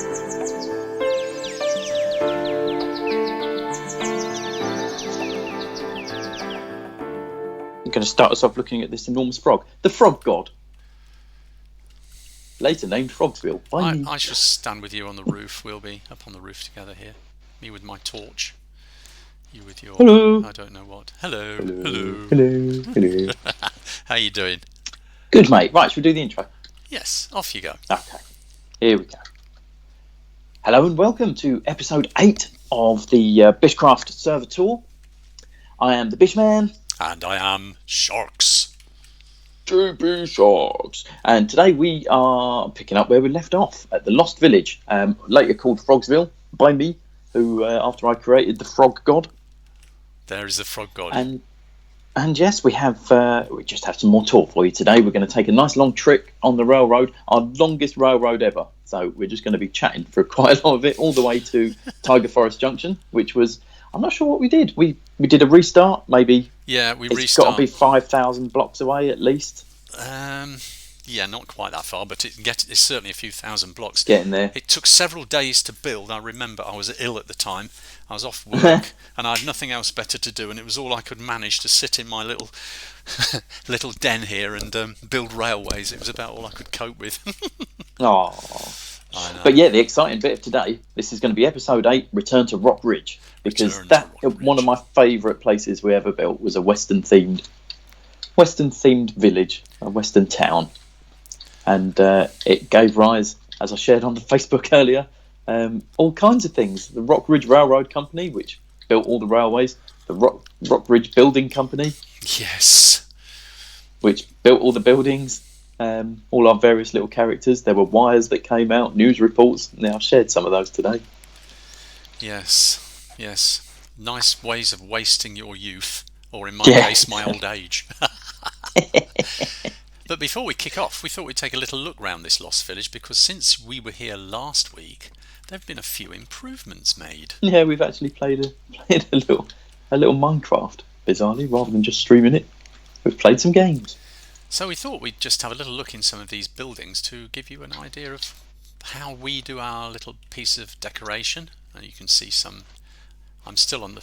I'm going to start us off looking at this enormous frog. The frog god. Later named Frogsville. I shall stand with you on the roof. We'll be up on the roof together here. Me with my torch. You with your... Hello. I don't know what. Hello. Hello. How you doing? Good, mate. Right, should we do the intro? Yes, off you go. Okay. Here we go. Hello and welcome to episode 8 of the Bishcraft server tour. I am TheBishMan. And I am Sharks. GB Sharks. And today we are picking up where we left off at the Lost Village, later called Frogsville by me, who after I created the Frog God. There is the Frog God. And yes, we just have some more tour for you today. We're going to take a nice long trip on the railroad, our longest railroad ever. So we're just going to be chatting for quite a lot of it, all the way to Tiger Forest Junction, which was, I'm not sure what we did. We did a restart, maybe. Yeah, we It's restart. got to be 5,000 blocks away at least. Yeah, not quite that far, but it's certainly a few thousand blocks. Getting there. It took several days to build. I remember I was ill at the time. I was off work and I had nothing else better to do, and it was all I could manage to sit in my little little den here and build railways. It was about all I could cope with. Oh. I know. But yeah, the exciting bit of today, this is going to be episode 8, Return to RockRidge, because one of my favourite places we ever built was a western themed village, a western town, and it gave rise, as I shared on the Facebook earlier, all kinds of things. The RockRidge Railway Company, which built all the railways, the RockRidge Building Company, yes, which built all the buildings. All our various little characters. There were wires that came out, news reports. Now I've shared some of those today. Yes. Nice ways of wasting your youth, or in my case, my old age. But before we kick off, we thought we'd take a little look round this lost village, because since we were here last week, there have been a few improvements made. Yeah, we've actually played a little Minecraft, bizarrely, rather than just streaming it. We've played some games. So we thought we'd just have a little look in some of these buildings to give you an idea of how we do our little piece of decoration. And you can see some. I'm still on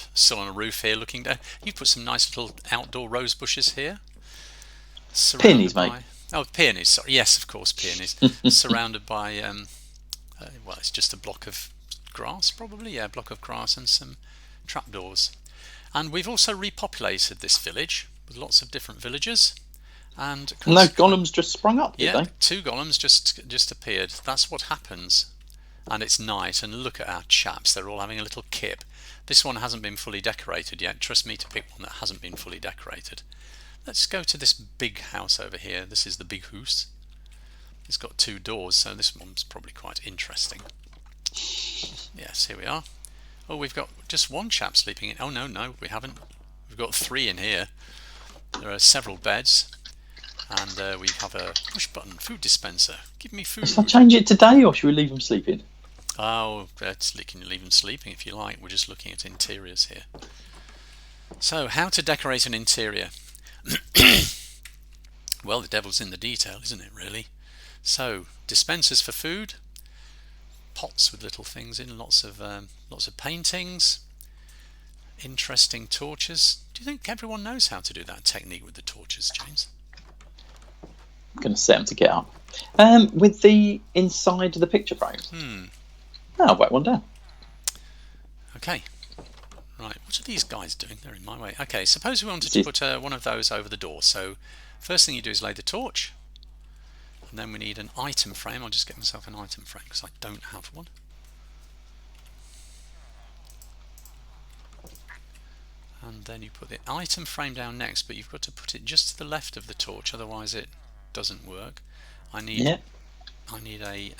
a roof here looking down. You've put some nice little outdoor rose bushes here. Peonies, mate. Oh, peonies. Sorry. Yes, of course, peonies. Surrounded by well, it's just a block of grass, probably. Yeah, a block of grass and some trapdoors. And we've also repopulated this village with lots of different villagers. And those golems just sprung up, did they? 2 golems just appeared. That's what happens. And it's night, and look at our chaps. They're all having a little kip. This one hasn't been fully decorated yet. Trust me to pick one that hasn't been fully decorated. Let's go to this big house over here. This is the big house. It's got 2 doors, so this one's probably quite interesting. Yes, here we are. Oh, we've got just one chap sleeping in. Oh, no, we haven't. We've got 3 in here. There are several beds. And we have a push button food dispenser. Give me food. Shall I change it today, or should we leave them sleeping? Oh, you can leave them sleeping if you like. We're just looking at interiors here. So, how to decorate an interior? Well, the devil's in the detail, isn't it, really? So, dispensers for food, pots with little things in, lots of paintings, interesting torches. Do you think everyone knows how to do that technique with the torches, James? I'm going to set them to get up. With the inside of the picture frame. I'll whack one down. Okay. Right, what are these guys doing? They're in my way. Okay, suppose we wanted to put one of those over the door. So, first thing you do is lay the torch. And then we need an item frame. I'll just get myself an item frame because I don't have one. And then you put the item frame down next, but you've got to put it just to the left of the torch, otherwise it doesn't work. I need a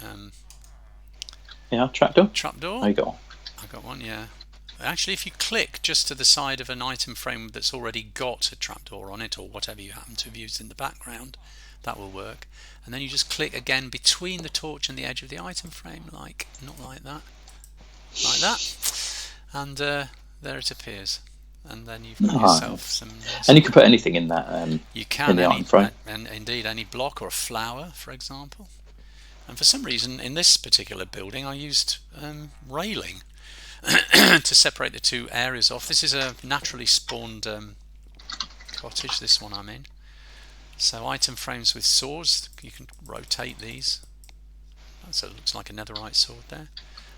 trapdoor. Trapdoor. There you go. I got one. Yeah. Actually, if you click just to the side of an item frame that's already got a trapdoor on it, or whatever you happen to have used in the background, that will work. And then you just click again between the torch and the edge of the item frame, not like that, and there it appears. And then you've got yourself some. And you can put anything in that. You can in the item frame. And indeed any block or a flower, for example. And for some reason, in this particular building, I used railing to separate the two areas off. This is a naturally spawned cottage, this one I'm in. So item frames with swords, you can rotate these. So it looks like a netherite sword there.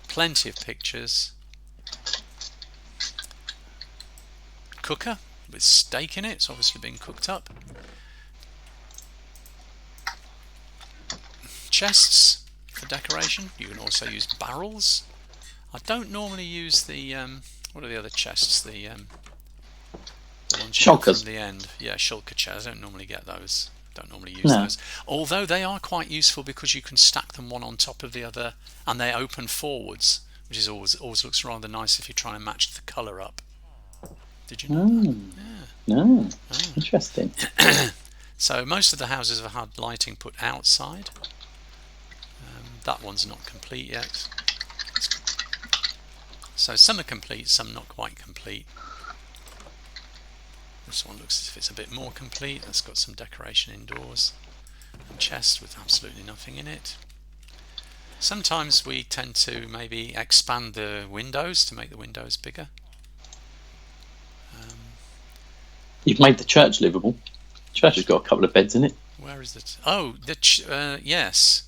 Plenty of pictures. Cooker with steak in it, it's obviously been cooked up. Chests for decoration. You can also use barrels. I don't normally use the what are the other chests? The ones shulkers from the end. Yeah, shulker chests. I don't normally get those. Don't normally use those. Although they are quite useful because you can stack them one on top of the other, and they open forwards, which is always looks rather nice if you're trying to match the colour up. Did you know that? Yeah. No. Interesting. So most of the houses have had lighting put outside. That one's not complete yet. So some are complete, some not quite complete. This one looks as if it's a bit more complete. That's got some decoration indoors. A chest with absolutely nothing in it. Sometimes we tend to maybe expand the windows to make the windows bigger. You've made the church livable. The church has got a couple of beds in it. Where is it? Oh, yes.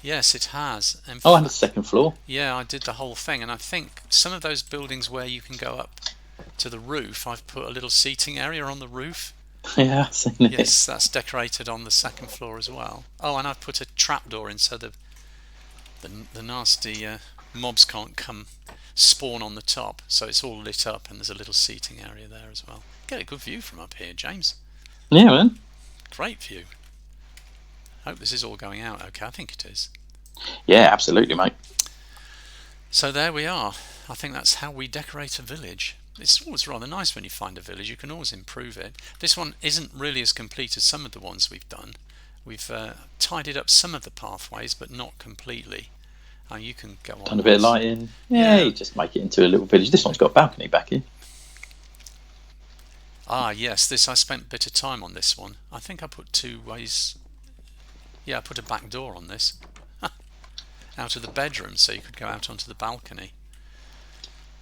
Yes, it has. And the second floor. Yeah, I did the whole thing, and I think some of those buildings where you can go up to the roof, I've put a little seating area on the roof. Yeah, I've seen it. Yes, that's decorated on the second floor as well. Oh, and I've put a trapdoor in so the nasty mobs can't come spawn on the top, so it's all lit up, and there's a little seating area there as well. Get a good view from up here, James. Yeah, man. Great view. Hope this is all going out okay. I think it is. Yeah, absolutely, mate. So there we are. I think that's how we decorate a village. It's always rather nice when you find a village. You can always improve it. This one isn't really as complete as some of the ones we've done. We've tidied up some of the pathways, but not completely. You can go on. Done a bit of lighting. Yeah, you just make it into a little village. This one's got a balcony back here. Ah, yes. I spent a bit of time on this one. I think I put 2 ways. Yeah, I put a back door on this. Out of the bedroom, so you could go out onto the balcony.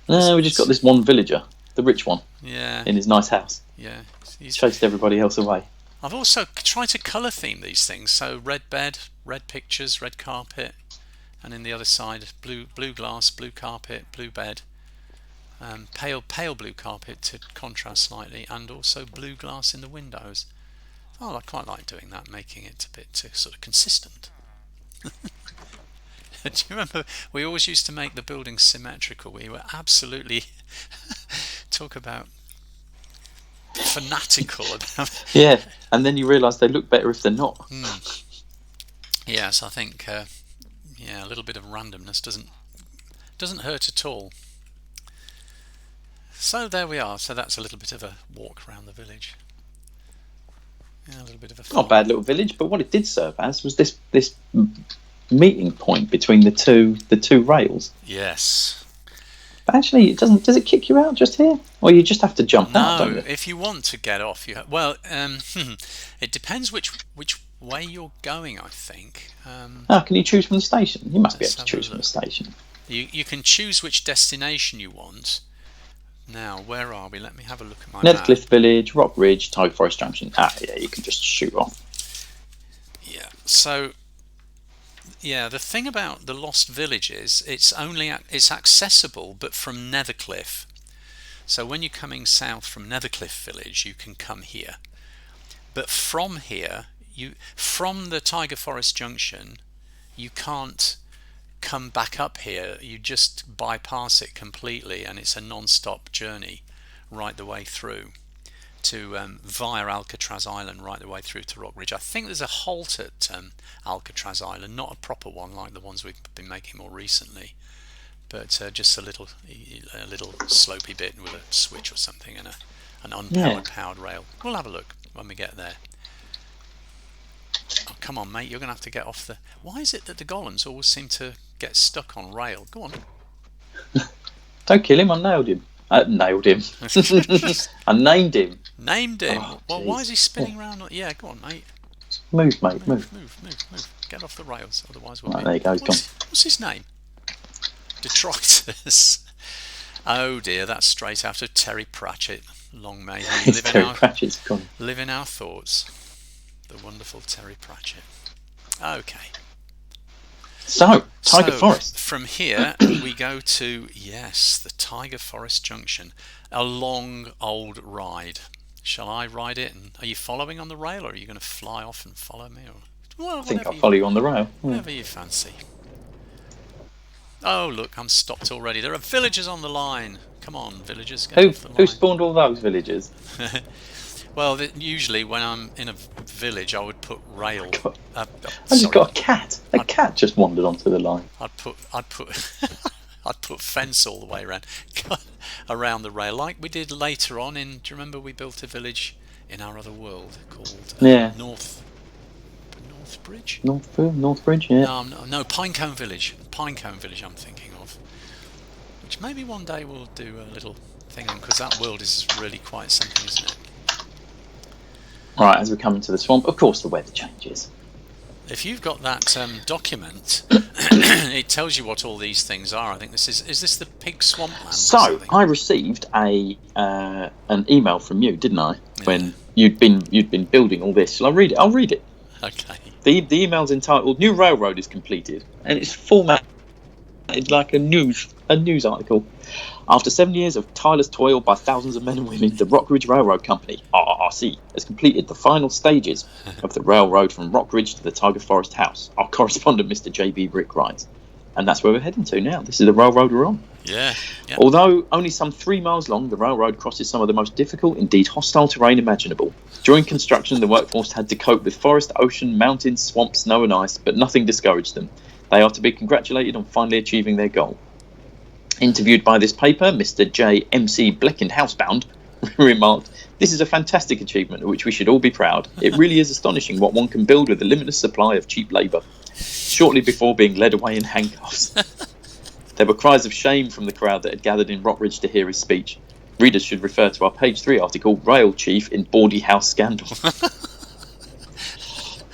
No, we just got this one villager, the rich one, in his nice house. Yeah, he's chased everybody else away. I've also tried to colour theme these things. So red bed, red pictures, red carpet, and in the other side, blue glass, blue carpet, blue bed, pale blue carpet to contrast slightly, and also blue glass in the windows. Oh, I quite like doing that, making it a bit sort of consistent. Do you remember we always used to make the buildings symmetrical? We were absolutely talk about fanatical about. Yeah, and then you realise they look better if they're not. Yes, I think a little bit of randomness doesn't hurt at all. So there we are. So that's a little bit of a walk around the village. Yeah, a little bit of a not a bad little village, but what it did serve as was this meeting point between the two rails. Yes. But actually, it doesn't. Does it kick you out just here, or you just have to jump out? Don't you? If you want to get off, it depends which way you're going. I think. Can you choose from the station? You must be able to choose from the station. You can choose which destination you want. Now, where are we? Let me have a look at my Nethercliff map. Village, RockRidge, Tiger Forest Junction. Yeah, you can just shoot off. Yeah. So. Yeah, the thing about the Lost Village is it's accessible, but from Nethercliff. So when you're coming south from Nethercliff Village, you can come here. But from here, from the Tiger Forest Junction, you can't come back up here. You just bypass it completely, and it's a non-stop journey right the way through to via Alcatraz Island right the way through to RockRidge. I think there's a halt at Alcatraz Island, not a proper one like the ones we've been making more recently, but just a little slopey bit with a switch or something and an unpowered powered rail. We'll have a look when we get there. Oh, come on, mate, you're going to have to get off the... Why is it that the golems always seem to get stuck on rail? Go on. Don't kill him, I nailed him. I named him. Named him? Oh, well, why is he spinning around? Yeah, go on, mate. Move, mate, move. Move. Get off the rails, otherwise we'll Right, there you go. He's gone. What's his name? Detritus. Oh dear, that's straight out of Terry Pratchett. Long may he live in our thoughts. The wonderful Terry Pratchett. Okay. So, Tiger Forest. From here, we go to, yes, the Tiger Forest Junction. A long, old ride. Shall I ride it? And are you following on the rail, or are you going to fly off and follow me? I think I'll follow you on the rail. Whatever you fancy. Oh, look, I'm stopped already. There are villagers on the line. Come on, villagers, get off the line. Who spawned all those villagers? Well, usually when I'm in a village, I would put rail. I just got a cat. A cat just wandered onto the line. I'd put I'd put fence all the way around the rail, like we did later on in. Do you remember we built a village in our other world called Northbridge? Northbridge, yeah. No, Pinecone Village. Pinecone Village, I'm thinking of. Which maybe one day we'll do a little thing on, because that world is really quite something, isn't it? Right, as we come into the swamp, of course the weather changes. If you've got that document, it tells you what all these things are. I think this is this the pig swampland? So I received an email from you, didn't I? Yeah. When you'd been building all this. Shall I read it? I'll read it. Okay. The email's entitled "New Railroad is completed," and it's formatted like a news article. After 7 years of tireless toil by thousands of men and women, the RockRidge Railway Company (RRRC) has completed the final stages of the railroad from RockRidge to the Tiger Forest House. Our correspondent, Mr. J.B. Rick, writes, and that's where we're heading to now. This is the railroad we're on. Yeah. Yep. Although only some 3 miles long, the railroad crosses some of the most difficult, indeed hostile terrain imaginable. During construction, the workforce had to cope with forest, ocean, mountains, swamp, snow and ice, but nothing discouraged them. They are to be congratulated on finally achieving their goal. Interviewed by this paper, Mr. J. M.C. Bleckend Housebound remarked, "This is a fantastic achievement of which we should all be proud. It really is astonishing what one can build with a limitless supply of cheap labour." Shortly before being led away in handcuffs. There were cries of shame from the crowd that had gathered in RockRidge to hear his speech. Readers should refer to our page 3 article, "Rail Chief in Bawdy House Scandal."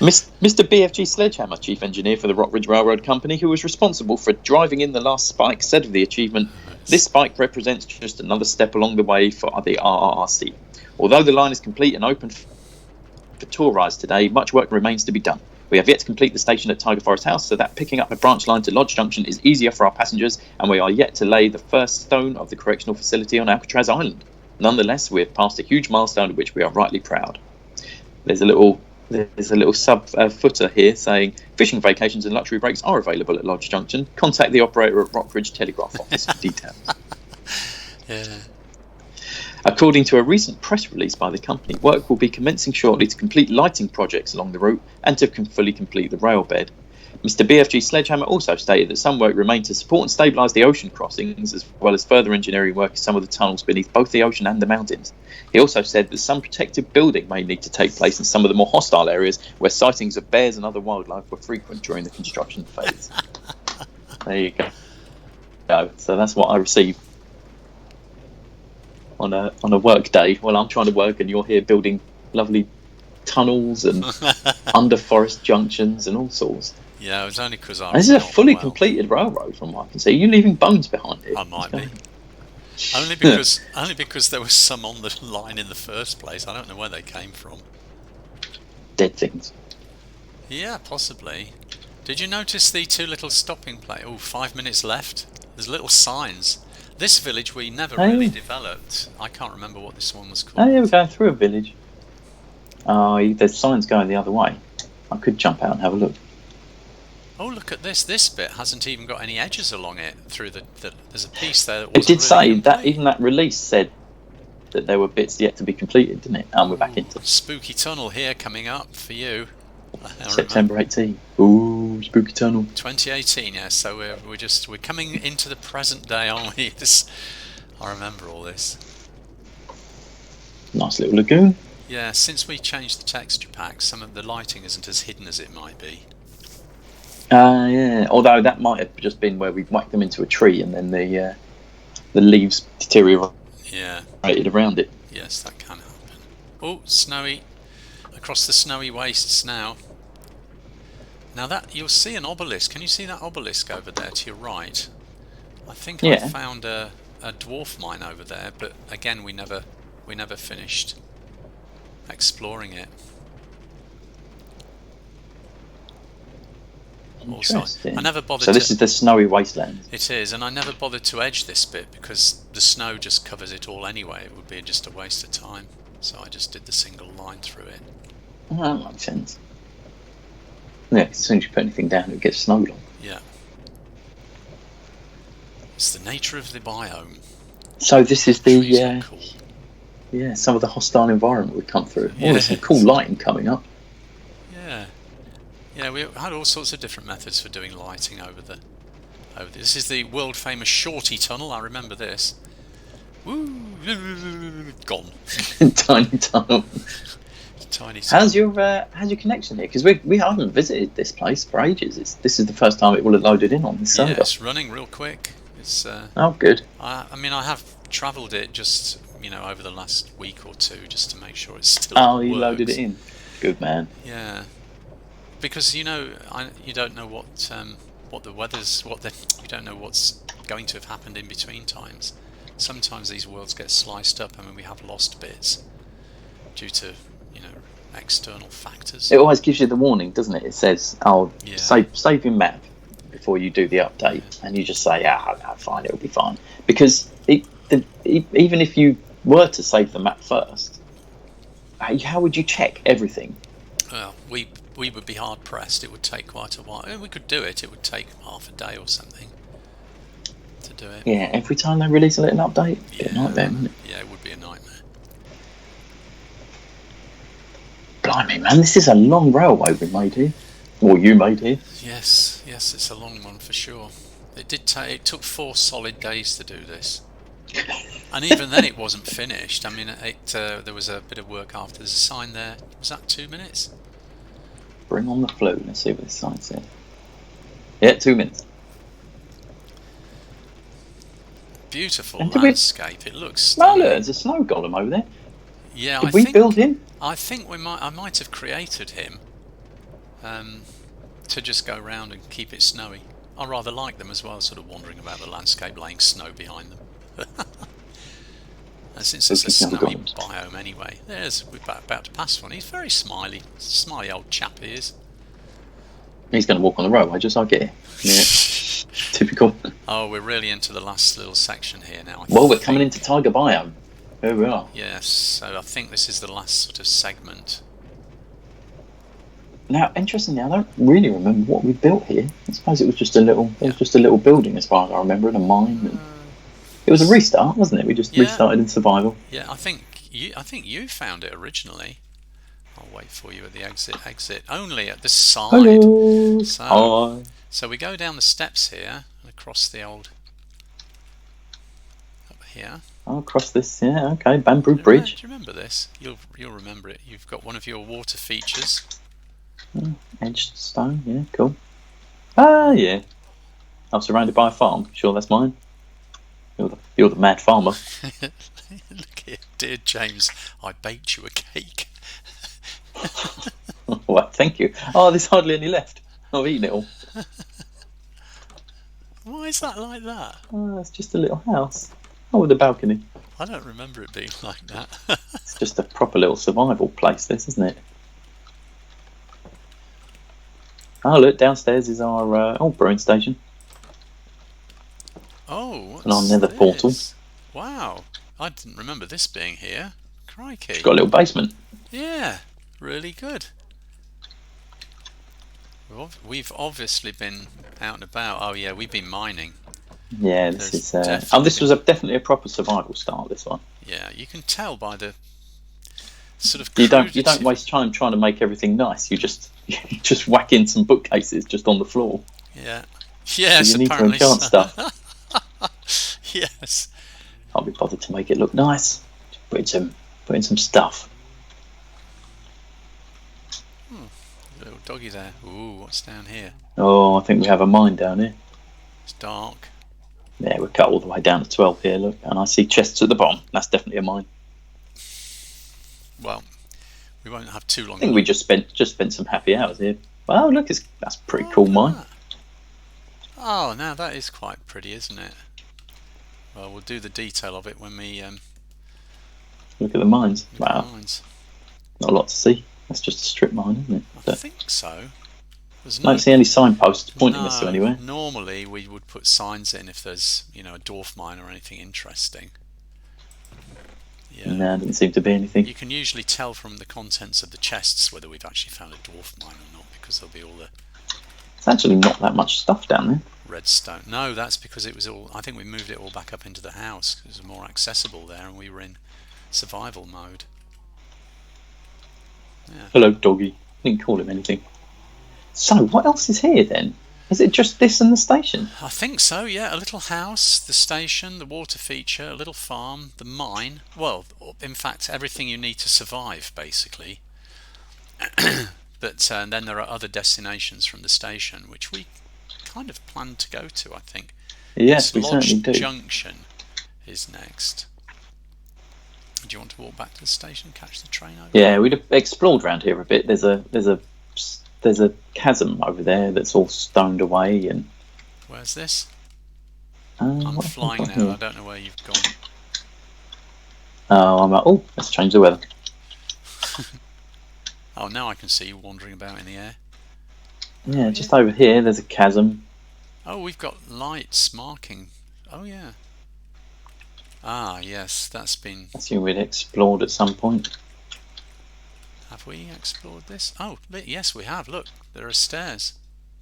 Mr. BFG Sledgehammer, Chief Engineer for the RockRidge Railroad Company, who was responsible for driving in the last spike, said of the achievement, "This spike represents just another step along the way for the RRRC. Although the line is complete and open for tour rides today, much work remains to be done. We have yet to complete the station at Tiger Forest House, so that picking up a branch line to Lodge Junction is easier for our passengers, and we are yet to lay the first stone of the correctional facility on Alcatraz Island. Nonetheless, we have passed a huge milestone of which we are rightly proud." There's a little sub footer here saying, "Fishing vacations and luxury breaks are available at Lodge Junction. Contact the operator at RockRidge Telegraph Office for details." Yeah. According to a recent press release by the company, work will be commencing shortly to complete lighting projects along the route and to fully complete the rail bed. Mr. BFG Sledgehammer also stated that some work remained to support and stabilise the ocean crossings, as well as further engineering work in some of the tunnels beneath both the ocean and the mountains. He also said that some protective building may need to take place in some of the more hostile areas where sightings of bears and other wildlife were frequent during the construction phase. There you go. So that's what I received on a work day while I'm trying to work, and you're here building lovely tunnels and under forest junctions and all sorts. Yeah, it was only because I. This is a fully completed railroad, from what I can see. You're leaving bones behind it. I might be. Only because there was some on the line in the first place. I don't know where they came from. Dead things. Yeah, possibly. Did you notice the 2 little stopping places? 5 minutes left. There's little signs. This village we never really developed. I can't remember what this one was called. Oh yeah, we're going through a village. There's signs going the other way. I could jump out and have a look. Oh, look at this. This bit hasn't even got any edges along it. There's a piece there that wasn't It did really say complete. that even that release said that there were bits yet to be completed, didn't it? And we're back into Spooky Tunnel here coming up for you. September 18. Ooh, Spooky Tunnel. 2018, yeah. So we're coming into the present day, aren't we? I remember all this. Nice little lagoon. Yeah, since we changed the texture pack, some of the lighting isn't as hidden as it might be. Yeah. Although that might have just been where we whacked them into a tree and then the leaves deteriorated around it. Yes, that can happen. Oh, snowy. Across the snowy wastes now. Now that you'll see an obelisk. Can you see that obelisk over there to your right? I think I Yeah. found a dwarf mine over there, but again we never finished exploring it. Also, Interesting. I never bothered. So this is the snowy wasteland. It is, and I never bothered to edge this bit because the snow just covers it all anyway. It would be just a waste of time. So I just did the single line through it. Oh, that makes sense. Yeah, as soon as you put anything down, it gets snowed on. Yeah. It's the nature of the biome. So this is the Trees are cool. yeah, some of the hostile environment would come through. Yeah. Oh, there's some cool lighting coming up. Yeah. Yeah, we had all sorts of different methods for doing lighting over the. This is the world famous Shorty Tunnel. I remember this. Woo! Gone. Tiny tunnel. Tiny. How's your connection here? Because we haven't visited this place for ages. This is the first time it will have loaded in on this server. Yeah, it's running real quick. It's. Oh, good. I mean, I have travelled it just over the last week or two just to make sure it's still. Oh, you works. loaded it in. Good man. Yeah, because you don't know what the weather's you don't know what's going to have happened in between times. Sometimes these worlds get sliced up. I mean, we have lost bits due to external factors. It always gives you the warning, doesn't it? It says, "Oh, Yeah. save your map before you do the update," and you just say, "Ah, no, fine, it'll be fine." Because even if you were to save the map first, how would you check everything? Well, we would be hard pressed. It would take quite a while. We could do it. It would take half a day or something to do it. Yeah, every time they release a little update, it'd be a nightmare, wouldn't it? Yeah, it would be a nightmare. Blimey, man, this is a long railway we made here. Or you made here. Yes, it's a long one for sure. It it took 4 solid days to do this. And even then it wasn't finished. I mean, there was a bit of work after. There's a sign there. Was that 2 minutes? Bring on the flow. Let's see what this sign says. Yeah, 2 minutes. Beautiful And landscape. It looks Oh, stunning. look, there's a snow golem over there. Yeah, Did we build him? I think I might have created him to just go around and keep it snowy. I rather like them as well, sort of wandering about the landscape, laying snow behind them. And since it's a snowy biome anyway, we're about to pass one. He's very smiley old chap he is. He's going to walk on the railway just like it. Yeah, typical. Oh, we're really into the last little section here now. Well, we're coming into Tiger Biome. Here we are. Yes, so I think this is the last sort of segment. Now, interestingly, I don't really remember what we built here. I suppose it was just a little building, as far as I remember, and a mine. And it was a restart, wasn't it? We just restarted in survival. Yeah, I think you found it originally. I'll wait for you at the exit. Only at the side. Hello. So we go down the steps here and across the old up here. Oh, across this, yeah, okay, bamboo bridge. Do you remember this? You'll remember it. You've got one of your water features. Edged stone, yeah, cool. Ah, yeah. I'm surrounded by a farm. Sure, that's mine. You're the mad farmer. Look here, dear James, I baked you a cake. Well, thank you. Oh, there's hardly any left. I've eaten it all. Why is that like that? Oh, it's just a little house. Oh, with a balcony. I don't remember it being like that. It's just a proper little survival place, this, isn't it? Oh, look, downstairs is our brewing station. Oh, what's and our nether this? portal. Wow, I didn't remember this being here. Crikey. It's got a little basement. Yeah, really good. We've obviously been out and about. Oh yeah, we've been mining. Yeah, this is. This was definitely a proper survival start. This one. Yeah, you can tell by the sort of. You don't waste time trying to make everything nice. You just whack in some bookcases just on the floor. Yeah. Yes, you need apparently to enchant stuff. Yes. Can't be bothered to make it look nice. Just put in some stuff. Little doggy there. Ooh, what's down here? Oh, I think we have a mine down here. It's dark. Yeah, we're cut all the way down to 12 here, look. And I see chests at the bottom. That's definitely a mine. Well, we won't have too long. I think we just spent some happy hours here Wow, look, that's a pretty cool Look at mine. that. Oh, now that is quite pretty, isn't it? Well, we'll do the detail of it when we Look at the mines. look at the Wow, mines. not a lot to see. That's just a strip mine, isn't it? I But think so. There's I don't see any signposts pointing us to no. anywhere. Normally, we would put signs in if there's, a dwarf mine or anything interesting. Yeah. No, didn't seem to be anything. You can usually tell from the contents of the chests whether we've actually found a dwarf mine or not, because there'll be all the It's actually not that much stuff down there. redstone. No, that's because it was all. I think we moved it all back up into the house because it was more accessible there, and we were in survival mode. Yeah. Hello, doggy. Didn't call him anything. So, what else is here then? Is it just this and the station? I think so, yeah. A little house, the station, the water feature, a little farm, the mine. Well, in fact, everything you need to survive, basically. But then there are other destinations from the station, which we kind of plan to go to, I think. Yes, we Lodge certainly do. Junction is next. Do you want to walk back to the station and catch the train over? Yeah, we'd have explored around here a bit. There's a chasm over there that's all stoned away, and Where's this? I'm what have we flying got now. here? I don't know where you've gone. Oh, I'm like, oh, let's change the weather. Oh, now I can see you wandering about in the air. Yeah, just over here, there's a chasm. Oh, we've got lights marking. Oh, yeah. Ah, yes, that's been... I assume we'd explored at some point. Have we explored this? Oh, yes, we have. Look, there are stairs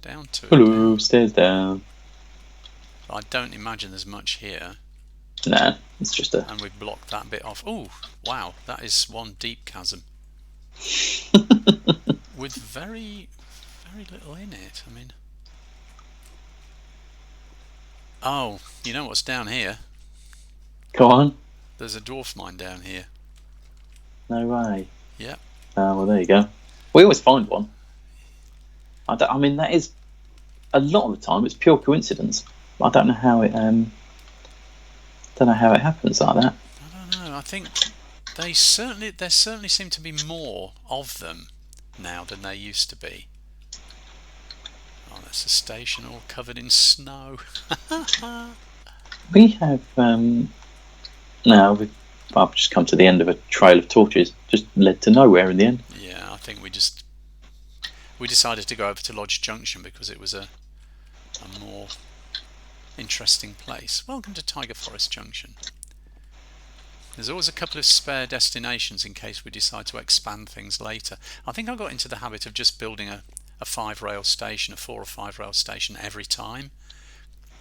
down to it. Hello, stairs down. I don't imagine there's much here. Nah, it's just a... And we've blocked that bit off. Oh, wow, that is one deep chasm. With very, very little in it. I mean... Oh, you know what's down here? Go on. There's a dwarf mine down here. No way. Yeah. Oh, well, there you go. We always find one. I mean, that is... A lot of the time, it's pure coincidence. I don't know how it... don't know how it happens like that. I don't know. I think there certainly seem to be more of them now than there used to be. Oh, that's a station all covered in snow. We have... Now, I've just come to the end of a trail of torches. Just led to nowhere in the end. Yeah, I think we decided to go over to Lodge Junction because it was a more interesting place. Welcome to Tiger Forest Junction. There's always a couple of spare destinations in case we decide to expand things later. I think I got into the habit of just building a 5-rail station, a 4 or 5 rail station every time,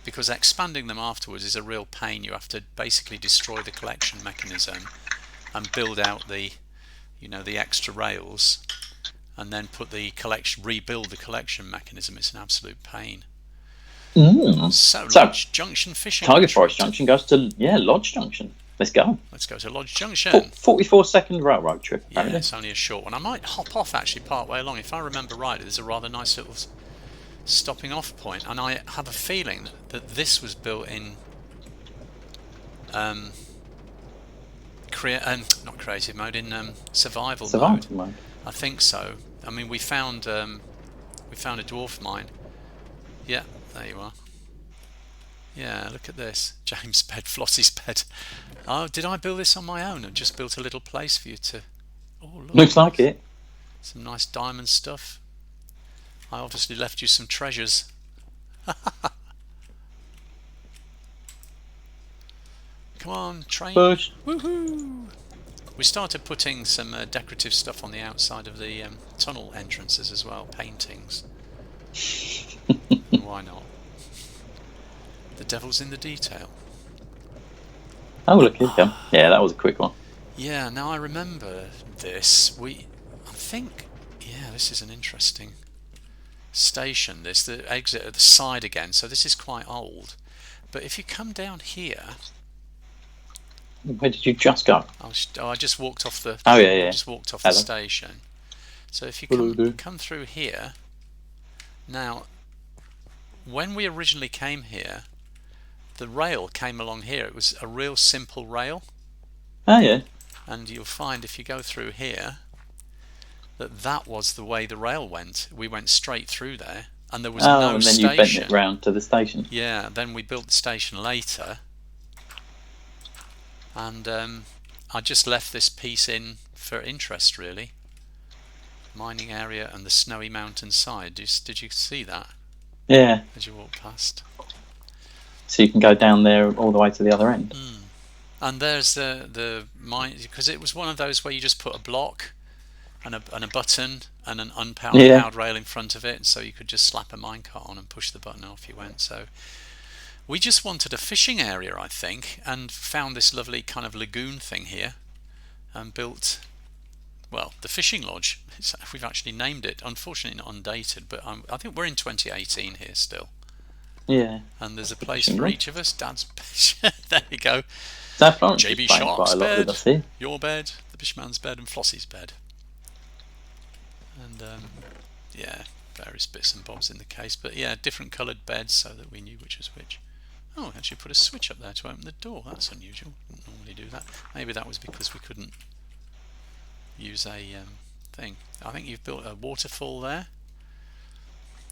because expanding them afterwards is a real pain. You have to basically destroy the collection mechanism and build out the extra rails, and then rebuild the collection mechanism. It's an absolute pain. So Lodge Junction fishing. Tiger Forest Junction goes to Lodge Junction. Let's go. Let's go to Lodge Junction. 44-second railroad trip. Yeah, it's only a short one. I might hop off actually part way along. If I remember right, there's a rather nice little stopping off point, and I have a feeling that this was built in not creative mode, in survival mode. I think so. I mean, we found a dwarf mine. Yeah, there you are. Yeah, look at this. James' bed, Flossie's bed. Oh, did I build this on my own? I just built a little place for you to... Oh, look. Looks like it. Some nice diamond stuff. I obviously left you some treasures. Come on, train. Push. Woohoo! We started putting some decorative stuff on the outside of the tunnel entrances as well. Paintings. Why not? The devil's in the detail. Oh, look, here you come. Yeah, that was a quick one. Yeah, now I remember this. This is an interesting station. The exit at the side again. So this is quite old. But if you come down here... Where did you just go? I just walked off the... Oh, yeah. I just walked off the station. So if you come through here... Now, when we originally came here, the rail came along here. It was a real simple rail. Oh, yeah. And you'll find if you go through here, that was the way the rail went. We went straight through there, and there was Oh, no and then station. you bent it round to the station. Yeah, then we built the station later, and I just left this piece in for interest, really. Mining area and the snowy mountain side. Did you see that? Yeah. As you walk past. So you can go down there all the way to the other end. And there's the mine, because it was one of those where you just put a block and a button and an unpowered rail in front of it, so you could just slap a minecart on and push the button, off you went. So we just wanted a fishing area, I think, and found this lovely kind of lagoon thing here and built, well, the fishing lodge. We've actually named it, unfortunately not undated, but I think we're in 2018 here still. Yeah. And there's a place for each of us. Dad's there you go. So Florence JB is playing Shark's quite a lot bed, with us here. your bed, the Bishman's bed, and Flossie's bed. And yeah, various bits and bobs in the case, but yeah, different coloured beds so that we knew which was which. Oh, actually put a switch up there to open the door. That's unusual. Didn't normally do that. Maybe that was because we couldn't use a thing. I think you've built a waterfall there.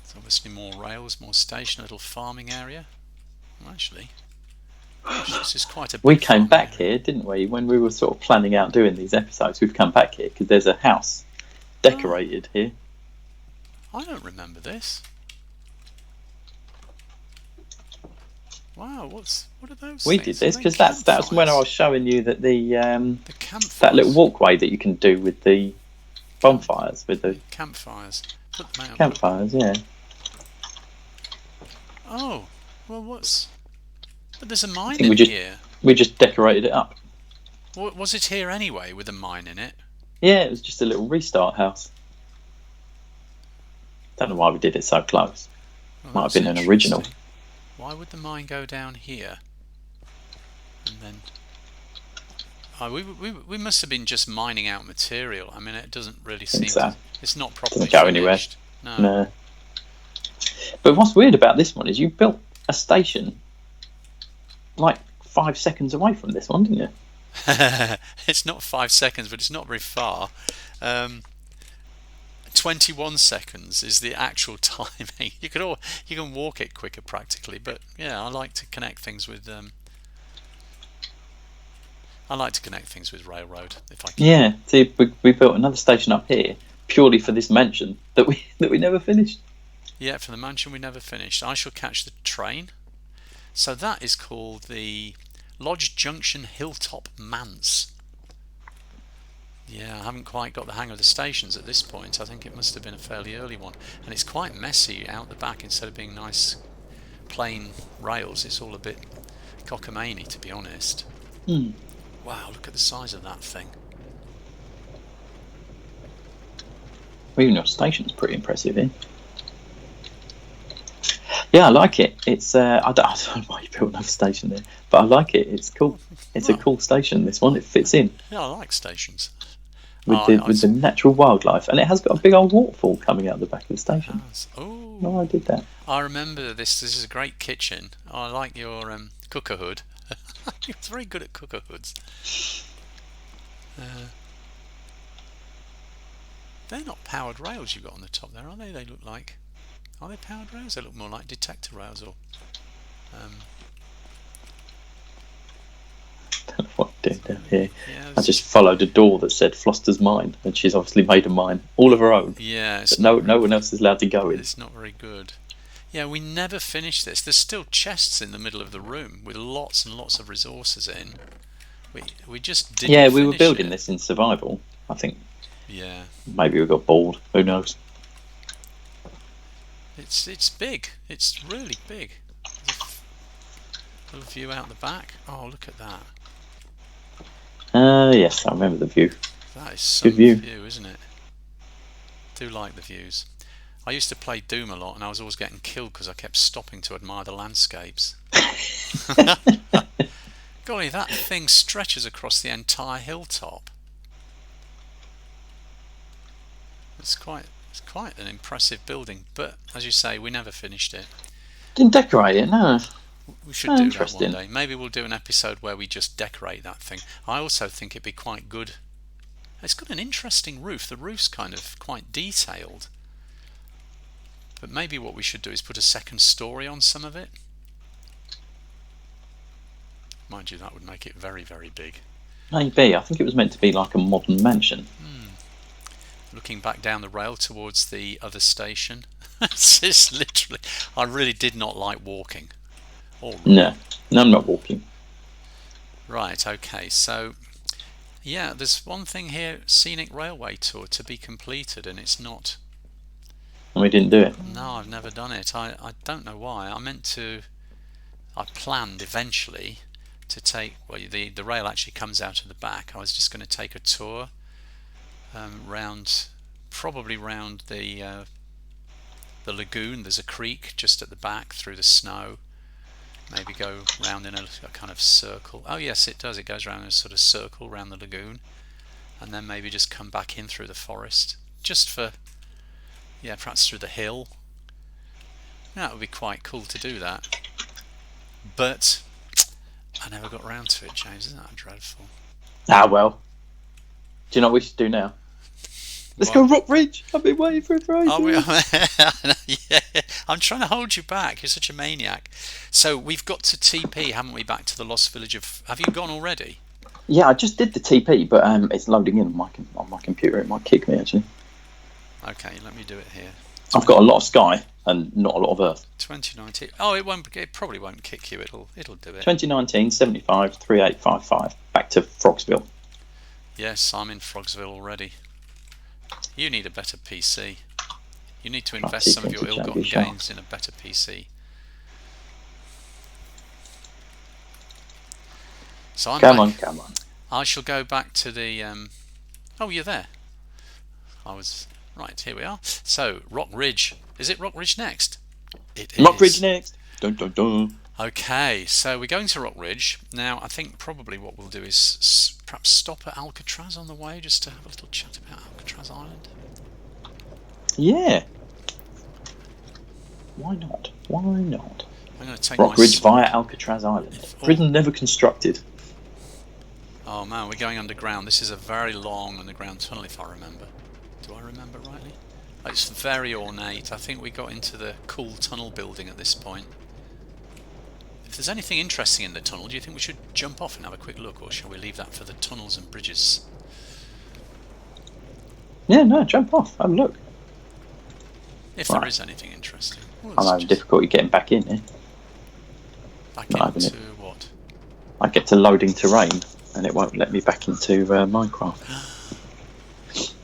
It's obviously more rails, more station, a little farming area. Well, actually, this is quite a big We came back area. here, didn't we? When we were sort of planning out doing these episodes, we've come back here because there's a house decorated here. I don't remember this. Wow, what are those? We things? did this Are they because that's when I campfires? was showing you that the campfires. that little walkway that you can do with the bonfires, with the Campfires. Put them out. campfires. Yeah. Oh, well, but there's a mine think in here. We just decorated it up. Was it here anyway with a mine in it? Yeah, it was just a little restart house. Don't know why we did it so close. Well, Might have that's been an original. interesting. Why would the mine go down here? And then we must have been just mining out material. I mean, it doesn't really seem so. It's not properly Doesn't go anywhere. finished. No. But what's weird about this one is you built a station like 5 seconds away from this one, didn't you? It's not 5 seconds, but it's not very far. 21 seconds is the actual timing. You can walk it quicker practically, but yeah, I like to connect things with railroad if I can. Yeah. See, we built another station up here purely for this mansion that we never finished. Yeah, for the mansion we never finished. I shall catch the train. So that is called the Lodge Junction Hilltop Manse. Yeah, I haven't quite got the hang of the stations at this point. I think it must have been a fairly early one. And it's quite messy out the back. Instead of being nice plain rails, it's all a bit cockamamie, to be honest. Wow, look at the size of that thing. Well, even your station's pretty impressive here. Yeah, I like it. It's I don't know why you built another station there, but I like it. It's cool. It's a cool station. This one, it fits in. Yeah, I like stations. With the natural wildlife, and it has got a big old waterfall coming out the back of the station. Oh, I did that. I remember this. This is a great kitchen. I like your cooker hood. You're very good at cooker hoods. They're not powered rails you've got on the top there, are they? They look like... Are they powered rails? They look more like detector rails or... Don't know what I'm doing down here. Yeah, I just followed a door that said Floster's Mine, and she's obviously made a mine all of her own. Yeah, but no one else is allowed to go in. It's not very good. Yeah, we never finished this. There's still chests in the middle of the room with lots and lots of resources in. We just didn't. Yeah, we were finish building it. this in survival, I think. Yeah. Maybe we got bored. Who knows? It's big. It's really big. There's a little view out the back. Oh, look at that. Yes, I remember the view. That is some view, isn't it? Do like the views. I used to play Doom a lot, and I was always getting killed because I kept stopping to admire the landscapes. Golly, that thing stretches across the entire hilltop. It's quite an impressive building, but as you say, we never finished it. Didn't decorate it, no. We should do that one day. Maybe we'll do an episode where we just decorate that thing. I also think it'd be quite good It's got an interesting roof. The roof's kind of quite detailed. But maybe what we should do is put a second story on some of it. Mind you, that would make it very, very big. Maybe. I think it was meant to be like a modern mansion. Looking back down the rail towards the other station. It's just literally... I really did not like walking. No, I'm not walking. Right, okay, so... Yeah, there's one thing here, Scenic Railway Tour to be completed, and it's not... And we didn't do it. No, I've never done it. I don't know why. I planned eventually to take... Well, the rail actually comes out of the back. I was just going to take a tour probably round the lagoon. There's a creek just at the back through the snow. Maybe go round in a kind of circle. Oh yes, it does. It goes around in a sort of circle around the lagoon, and then maybe just come back in through the forest, just for, yeah, perhaps through the hill. That would be quite cool to do that. But I never got round to it, James. Isn't that dreadful? Ah well. Do you know what we should do now? Let's go RockRidge. I've been waiting for it for ages. Yeah, I'm trying to hold you back. You're such a maniac. So we've got to TP, haven't we, back to the lost village of... Have you gone already? Yeah, I just did the TP, but it's loading in on my computer. It might kick me, actually. Okay, let me do it here. I've got a lot of sky and not a lot of Earth. 2019. Oh, it probably won't kick you. It'll do it. 2019 75 3855. Back to Frogsville. Yes, I'm in Frogsville already. You need a better PC. You need to invest some of your ill-gotten gains in a better PC. So come on. I shall go back to the... Oh, you're there. Right, here we are. So, RockRidge. Is it RockRidge next? It is. RockRidge next. Dun, dun, dun. Okay, so we're going to RockRidge. Now, I think probably what we'll do is perhaps stop at Alcatraz on the way, just to have a little chat about Alcatraz Island. Yeah. Why not? Why not? I'm going to take RockRidge via Alcatraz Island. Prison never constructed. Oh man, we're going underground. This is a very long underground tunnel, if I remember. Do I remember rightly? It's very ornate. I think we got into the cool tunnel building at this point. If there's anything interesting in the tunnel, do you think we should jump off and have a quick look, or shall we leave that for the tunnels and bridges? Yeah, no, jump off. Have a look. If there is anything interesting. Well, I'm having difficulty getting back in here. Back into what? I get to loading terrain, and it won't let me back into Minecraft.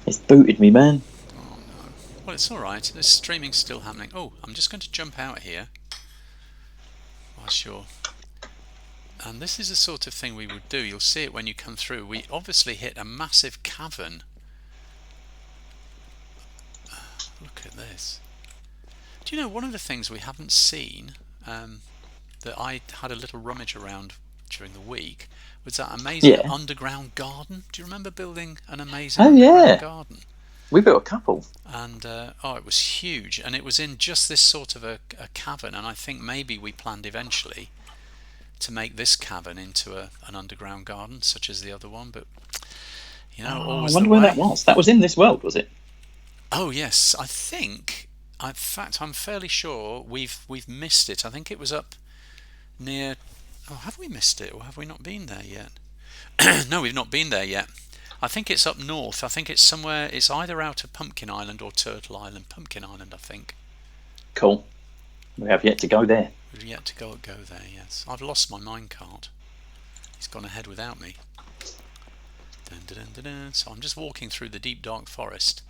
It's booted me, man. Oh no. Well, it's alright. The streaming's still happening. Oh, I'm just going to jump out here. Whilst you're... And this is the sort of thing we would do. You'll see it when you come through. We obviously hit a massive cavern. Look at this. Do you know, one of the things we haven't seen, that I had a little rummage around during the week, was that amazing underground garden. Do you remember building an amazing underground garden? We built a couple. And, it was huge. And it was in just this sort of a cavern. And I think maybe we planned eventually to make this cavern into an underground garden, such as the other one. But, you know, always I wonder where that was. That was in this world, was it? Oh, yes. I think... In fact, I'm fairly sure we've missed it. I think it was up near... Oh, have we missed it, or have we not been there yet? No, we've not been there yet. I think it's up north. I think it's somewhere... It's either out of Pumpkin Island or Turtle Island. Pumpkin Island, I think. Cool. We have yet to go there. We've yet to go there, yes. I've lost my minecart. It's gone ahead without me. Dun, dun, dun, dun, dun. So I'm just walking through the deep, dark forest.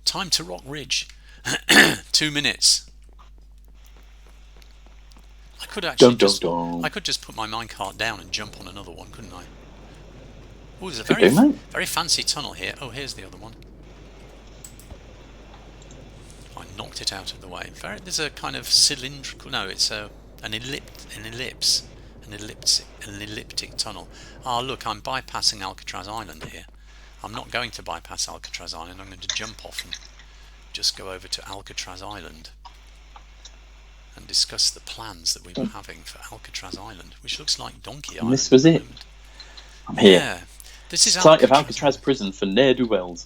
Time to RockRidge. 2 minutes. I could actually I could just put my minecart down and jump on another one, couldn't I? Oh, there's a very fancy tunnel here. Oh, here's the other one. I knocked it out of the way. There's a kind of cylindrical... No, it's an elliptic tunnel. Ah, look, I'm bypassing Alcatraz Island here. I'm not going to bypass Alcatraz Island. I'm going to jump off and just go over to Alcatraz Island and discuss the plans that we were having for Alcatraz Island, which looks like Donkey Island. This was it. I'm here. Yeah. This is Site of Alcatraz prison for ne'er-do-wells.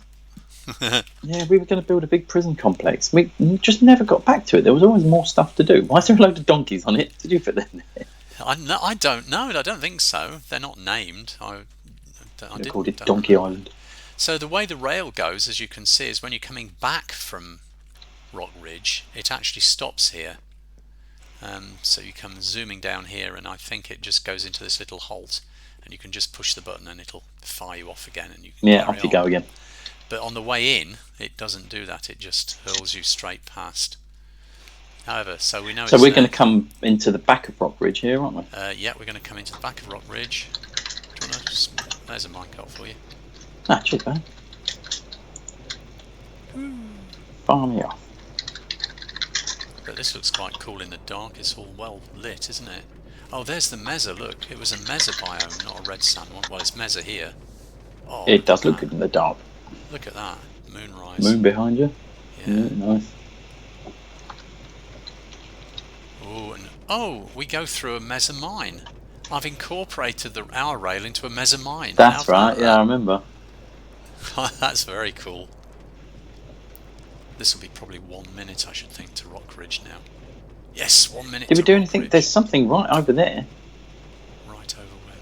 Yeah, we were going to build a big prison complex. We just never got back to it. There was always more stuff to do. Why is there a load of donkeys on it? Did you put them there? I don't know. I don't think so. They're not named. They called it Donkey Island. So the way the rail goes, as you can see, is when you're coming back from RockRidge, it actually stops here. So you come zooming down here, and I think it just goes into this little halt, and you can just push the button, and it'll fire you off again, and you can off you go again. But on the way in, it doesn't do that. It just hurls you straight past. However, so we know. So we're going to come into the back of RockRidge here, aren't we? Yeah, we're going to come into the back of RockRidge. Do you want to there's a minecart for you. Ah, cheers, man. Fire me off. But this looks quite cool in the dark. It's all well lit, isn't it? Oh, there's the Mesa. Look, it was a Mesa biome, not a red sand one. Well, it's Mesa here. Oh, it does look good in the dark. Look at that. Moonrise. Moon behind you. Yeah. Nice. Oh, we go through a Mesa mine. I've incorporated our rail into a Mesa mine. That's right. Yeah, I remember. That's very cool. This will be probably 1 minute, I should think, to RockRidge now. Yes, 1 minute. Did we do anything? There's something right over there. Right over where,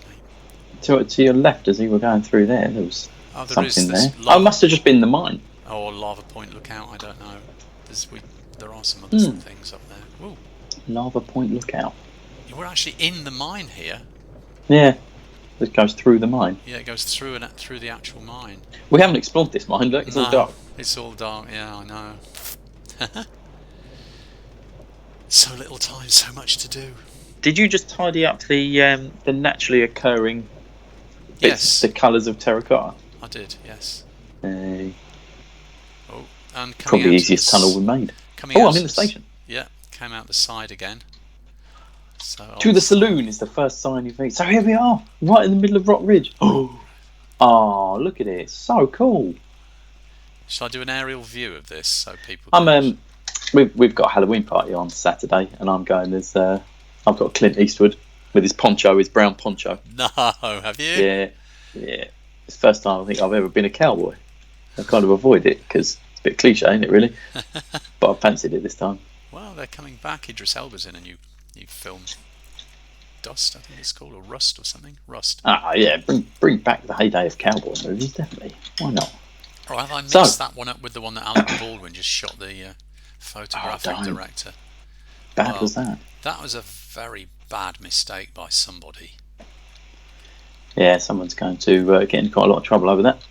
mate? To your left, as you were going through there, there was something there. Oh, it must have just been the mine. Oh, Lava Point Lookout. I don't know. There are some other things up there. Ooh. Lava Point Lookout. We're actually in the mine here. Yeah, it goes through the mine. Yeah, it goes through the actual mine. We haven't explored this mine. Look, it's all dark. It's all dark. Yeah, I know. So little time, so much to do. Did you just tidy up the naturally occurring bits, the colours of terracotta? I did. Yes. Oh, and probably the easiest tunnel we made. I'm in the station. Yeah, came out the side again. So to the saloon is the first sign you've made. So here we are, right in the middle of RockRidge. Oh, look at it! It's so cool. Shall I do an aerial view of this so people? We've got a Halloween party on Saturday, and I'm going as I've got Clint Eastwood with his poncho, his brown poncho. No, have you? Yeah. It's the first time I think I've ever been a cowboy. I kind of avoid it because it's a bit cliche, isn't it, really? But I fancied it this time. Well, they're coming back. Idris Elba's in a new film. Dust, I think it's called, or Rust or something. Rust. Yeah, bring back the heyday of cowboy movies, definitely. Why not? Or have I mixed that one up with the one that Alec Baldwin just shot, the photographic director? Bad was that? That was a very bad mistake by somebody. Yeah, someone's going to get in quite a lot of trouble over that.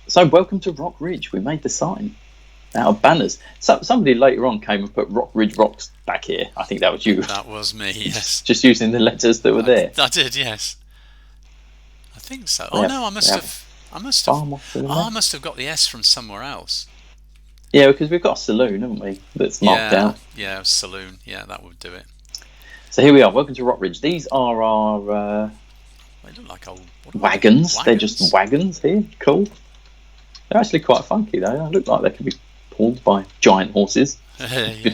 So, welcome to RockRidge. We made the sign out of banners. Somebody later on came and put RockRidge Rocks back here. I think that was you. That was me, yes. Just using the letters that were there. I did, yes. I think so. I must have got the S from somewhere else. Yeah, because we've got a saloon, haven't we? That's marked out. Yeah, saloon. Yeah, that would do it. So here we are. Welcome to RockRidge. These are our they look like old wagons. They're just wagons here. Cool. They're actually quite funky though. They look like they could be pulled by giant horses.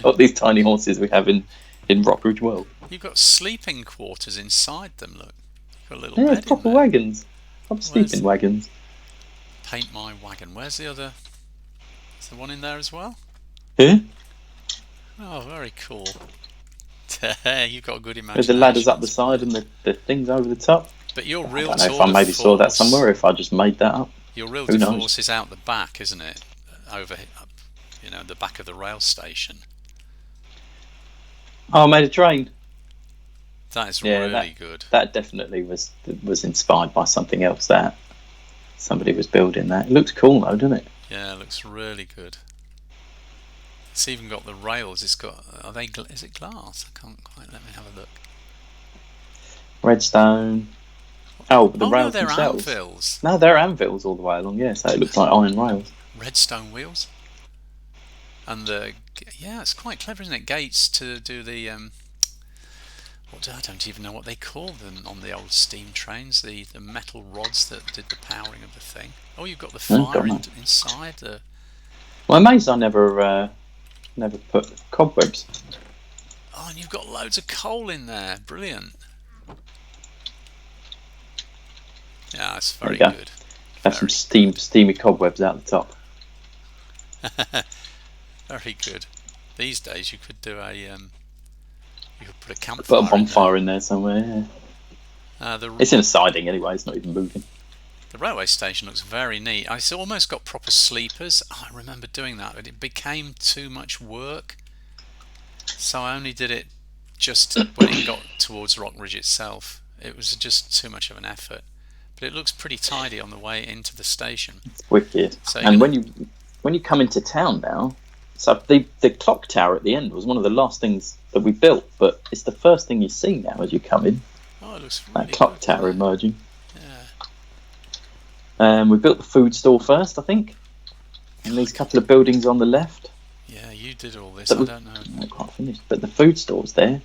Not these tiny horses we have in RockRidge World. You've got sleeping quarters inside them. Look, you've got a little bed proper in there. Wagons. Proper sleeping wagons. Paint my wagon. Where's the other? Is there one in there as well? Here? Oh, very cool. You've got a good imagination. There's the ladders up the side and the things over the top. But your real I don't know if I maybe saw that somewhere, or if I just made that up. Your real force is out the back, isn't it? Over, the back of the rail station. Oh, I made a train. That is really good. That definitely was inspired by something else that somebody was building. That it looks cool though, doesn't it? Yeah, it looks really good. It's even got the rails. It's got. Is it glass? I can't quite. Let me have a look. Redstone. Oh, the rails they're themselves. Anvils. No, they're anvils all the way along. Yeah, so it looks like iron rails. Redstone wheels. And it's quite clever, isn't it? Gates to do the I don't even know what they call them on the old steam trains. The metal rods that did the powering of the thing. Oh, you've got the fire inside. Well, I'm amazed I never put cobwebs. Oh, and you've got loads of coal in there. Brilliant. Yeah, it's very good. Have some steamy cobwebs out the top. Very good. These days you could do a you could put a campfire. Put a bonfire in there somewhere. Yeah. It's in a siding anyway. It's not even moving. The railway station looks very neat. It's almost got proper sleepers. I remember doing that, but it became too much work. So I only did it just when it got towards RockRidge itself. It was just too much of an effort. But it looks pretty tidy on the way into the station. It's wicked. So and when you come into town now, so the clock tower at the end was one of the last things that we built, but it's the first thing you see now as you come in. Oh, it looks really that clock tower emerging. We built the food store first, I think, and these couple of buildings on the left. Yeah, you did all this. I don't know. Not quite finished, but the food store's there.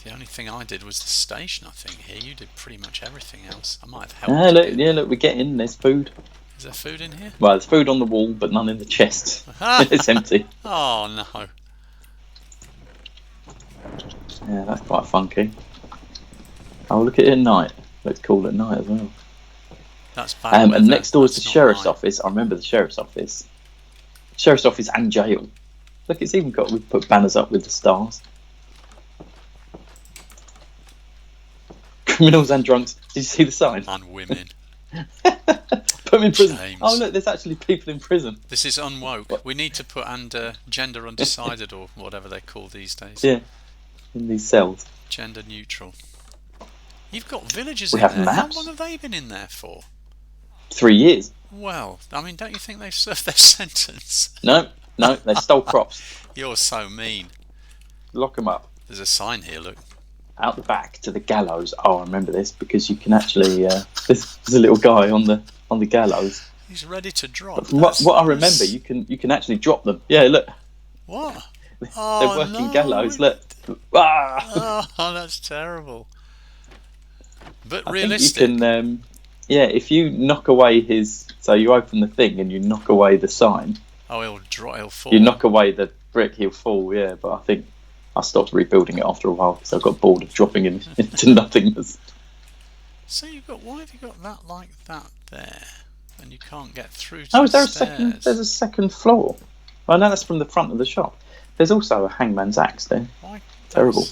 The only thing I did was the station, I think. Here, you did pretty much everything else. I might have helped. Look, we get in. There's food. Is there food in here? Well, there's food on the wall, but none in the chest. It's empty. Oh no. Yeah, that's quite funky. Oh, look at it at night. Looks cool at night as well. That's bad. And next door is the sheriff's office. I remember the sheriff's office. Sheriff's office and jail. Look, it's even got. We've put banners up with the stars. Criminals and drunks. Did you see the sign? And women. Put them in prison. James. Oh look, there's actually people in prison. This is unwoke. What? We need to put gender undecided or whatever they're called these days. Yeah, in these cells. Gender neutral. You've got villagers We in have there. maps. How long have they been in there for? 3 years. Well, I mean, don't you think they've served their sentence? No, they stole crops. You're so mean. Lock them up. There's a sign here, look. Out the back to the gallows. Oh, I remember this because you can actually. There's a little guy on the gallows. He's ready to drop. But from what I remember, you can actually drop them. Yeah, look. What? They're working gallows. Look. Ah. Oh, that's terrible. But I realistic. think you can. If you knock away his. So you open the thing and you knock away the sign. Oh, he'll fall. You knock away the brick, he'll fall. Yeah, but I think I stopped rebuilding it after a while because I got bored of dropping him into nothingness. So why have you got that like that there, and you can't get through to Oh, the is there stairs? There's a second floor. I know that's from the front of the shop. There's also a hangman's axe there. Why? Terrible.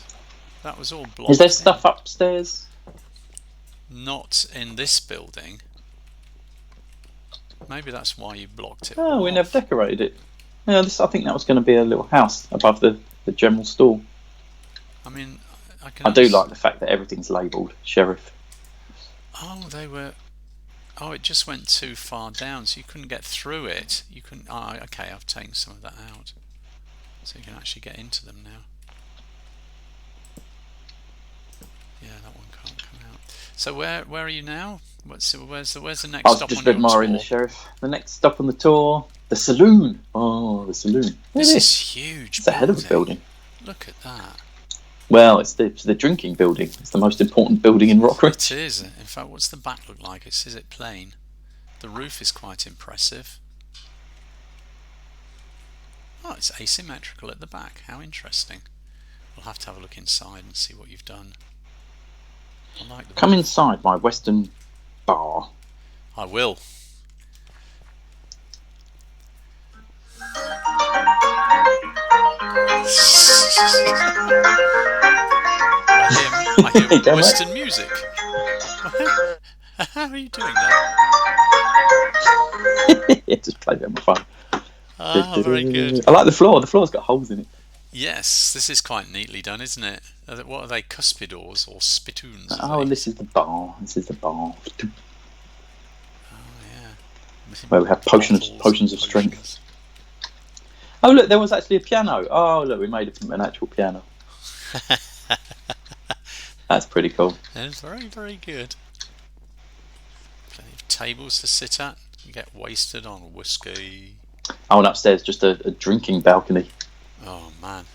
That was all blocked. Is there stuff upstairs? Not in this building. Maybe that's why you blocked it. Oh, we off. never decorated it. Yeah, I think that was going to be a little house above the general store. I mean, I do like the fact that everything's labelled sheriff. Oh, it just went too far down, so you couldn't get through it. You couldn't. Oh, okay, I've taken some of that out, so you can actually get into them now. Yeah, that one can't come out. So where are you now? Where's the next stop on your tour? I was just admiring the sheriff. The next stop on the tour, the saloon. Oh, the saloon. This is huge. It's a hell of a building. Look at that. Well, it's the drinking building. It's the most important building in RockRidge. It is. In fact, what's the back look like? Is it plain? The roof is quite impressive. Oh, it's asymmetrical at the back. How interesting. We'll have to have a look inside and see what you've done. I like the Come inside my Western bar. I will. I hear Western music. How are you doing that? Yeah, just play it on my phone. Ah, very good. I like the floor. The floor's got holes in it. Yes, this is quite neatly done, isn't it? What are they, cuspidors or spittoons? Oh, and this is the bar. This is the bar. Oh, yeah. Where we have potions of strength. Oh, look, there was actually a piano. Oh, look, we made it from an actual piano. That's pretty cool. It's very, very good. Plenty of tables to sit at. You get wasted on whiskey. Oh, and upstairs, just a drinking balcony. Oh, man.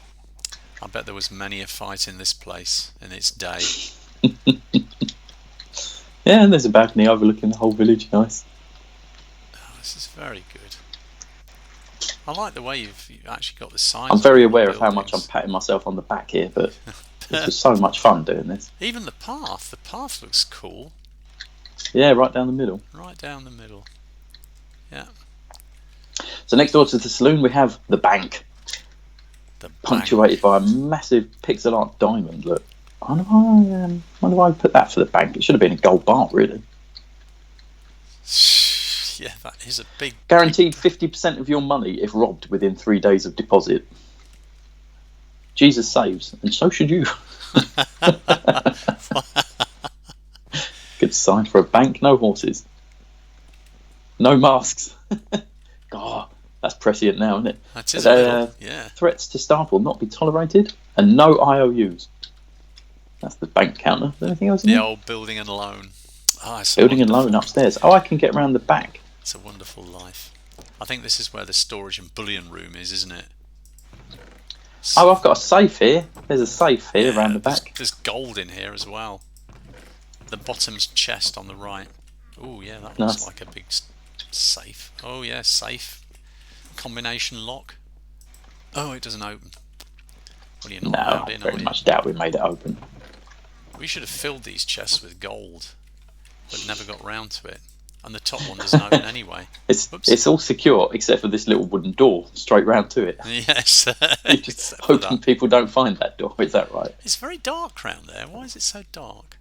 I bet there was many a fight in this place in its day. Yeah, and there's a balcony overlooking the whole village. Nice. Oh, this is very good. I like the way you've actually got the signs. I'm very aware of how much I'm patting myself on the back here, but this was so much fun doing this. Even the path looks cool. Yeah, right down the middle. Right down the middle. Yeah. So next door to the saloon, we have the bank, punctuated by a massive pixel art diamond. Look, I wonder why I put that for the bank. It should have been a gold bar, really. Yeah, that is a big... Guaranteed 50% of your money if robbed within 3 days of deposit. Jesus saves, and so should you. Good sign for a bank. No horses. No masks. God, that's prescient now, isn't it? That is a little, yeah. Threats to staff will not be tolerated, and no IOUs. That's the bank counter. Is there anything else in there? The old building and loan. Oh, building and loan upstairs. Oh, I can get around the back. It's a wonderful life. I think this is where the storage and bullion room is, isn't it? Oh, I've got a safe here. There's a safe here around the back. There's gold in here as well. The bottom's chest on the right. Oh, yeah, that looks like a big safe. Oh, yeah, safe. Combination lock. Oh, it doesn't open. Well, you're not allowed in, very much doubt we made it open. We should have filled these chests with gold, but never got round to it. And the top one doesn't open anyway. It's all secure except for this little wooden door straight round to it. Yes. You're just hoping people don't find that door. Is that right? It's very dark round there. Why is it so dark?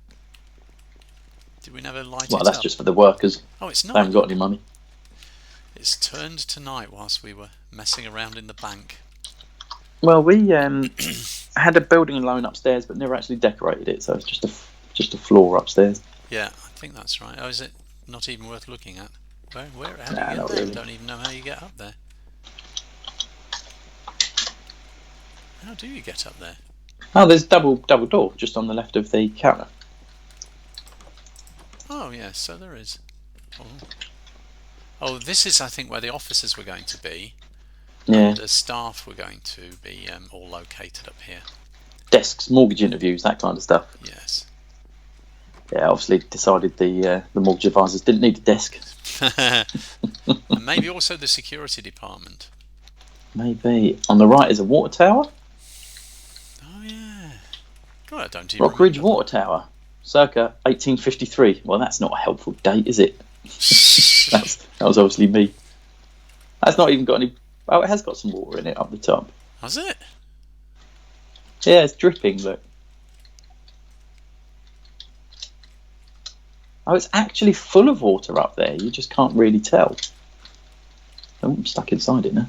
Did we never light it up? Well, that's just for the workers. Oh, it's not. They haven't got any money. It's turned to night whilst we were messing around in the bank. Well, we had a building and loan upstairs, but never actually decorated it, so it's just a floor upstairs. Yeah, I think that's right. Oh, is it not even worth looking at? How do you get not there? really. I don't even know how you get up there. How do you get up there? Oh, there's double door just on the left of the counter. Oh, yes, so there is. Oh, this is, I think, where the officers were going to be. Yeah. And the staff were going to be all located up here. Desks, mortgage interviews, that kind of stuff. Yes. Yeah, obviously decided the mortgage advisors didn't need a desk. And maybe also the security department. Maybe. On the right is a water tower. Oh, yeah. God, I don't even RockRidge Water Tower, circa 1853. Well, that's not a helpful date, is it? that was obviously me. That's not even got any... Oh, it has got some water in it up the top. Has it? Yeah, it's dripping, look. Oh, it's actually full of water up there. You just can't really tell. Oh, I'm stuck inside it now.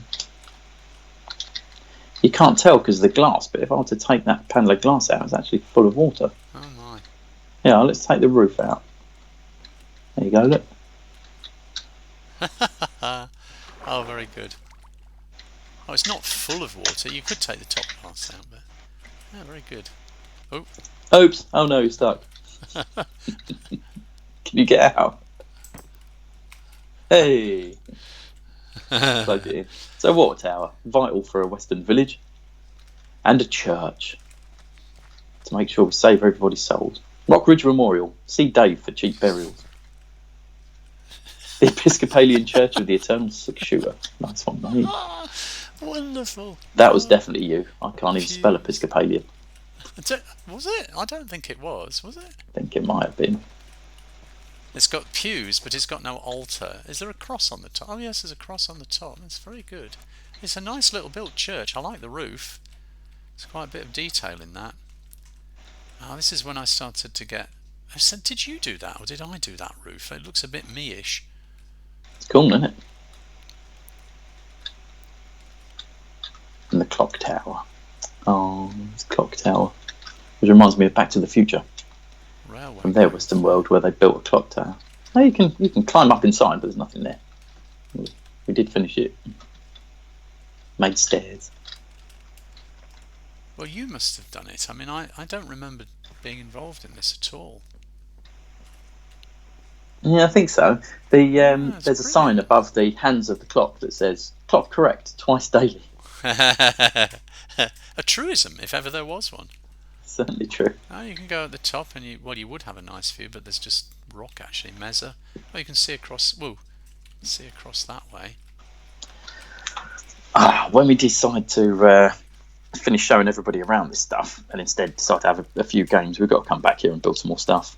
You can't tell because of the glass, but if I were to take that panel of glass out, it's actually full of water. Oh, my. Yeah, let's take the roof out. There you go, look. Oh, very good. Oh, it's not full of water. You could take the top glass out, but... Yeah, very good. Oh. Oops. Oh, no, you're stuck. Can you get out? Hey! Plugged it in. So, water tower, vital for a western village. And a church. To make sure we save everybody's souls. RockRidge Memorial. See Dave for cheap burials. The Episcopalian Church of the Eternal Six Shooter. Nice one, mate. Wonderful. That was definitely you. I can't even spell Episcopalian. Was it? I don't think it was it? I think it might have been. It's got pews, but it's got no altar. Is there a cross on the top? Oh, yes, there's a cross on the top. That's very good. It's a nice little built church. I like the roof. There's quite a bit of detail in that. Oh, this is when I started to get... I said, did you do that, or did I do that roof? It looks a bit me-ish. It's cool, isn't it? And the clock tower. Oh, it's clock tower. Which reminds me of Back to the Future. Railway. From their Western world where they built a clock tower. Oh, you can climb up inside, but there's nothing there. We did finish it. Made stairs. Well, you must have done it. I mean, I don't remember being involved in this at all. Yeah, I think so. There's a sign above the hands of the clock that says "Clock correct twice daily." A truism, if ever there was one. Certainly true. Oh, you can go at the top, and you would have a nice view, but there's just rock actually. Mesa. Oh, you can see across. Whoa, see across that way. When we decide to finish showing everybody around this stuff, and instead decide to have a few games, we've got to come back here and build some more stuff.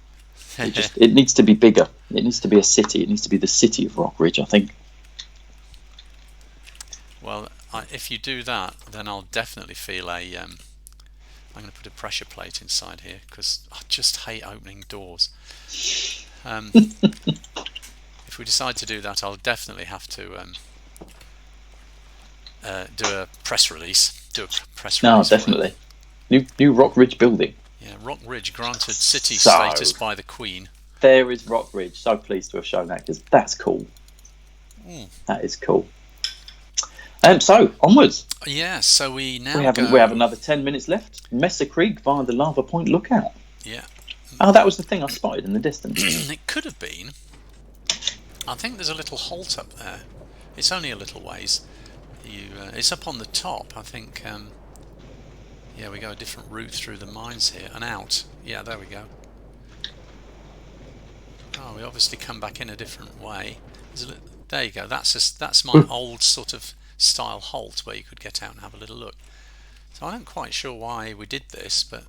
It needs to be bigger. It needs to be a city. It needs to be the city of RockRidge, I think. if you do that, then I'll definitely feel a. I'm going to put a pressure plate inside here because I just hate opening doors. If we decide to do that, I'll definitely have to do a press release. No, definitely. New RockRidge building. Yeah, RockRidge granted city So, status by the Queen. There is RockRidge. So pleased to have shown that because that's cool. That is cool. So onwards. Yeah, so we have another 10 minutes left. Mesa Creek via the Lava Point lookout. Yeah. Oh, that was the thing I spotted in the distance. It could have been. I think there's a little halt up there. It's only a little ways. It's up on the top, I think. Yeah, we go a different route through the mines here and out. Yeah, there we go. Oh, we obviously come back in a different way. There you go. That's my old sort of style halt where you could get out and have a little look. So I'm not quite sure why we did this, but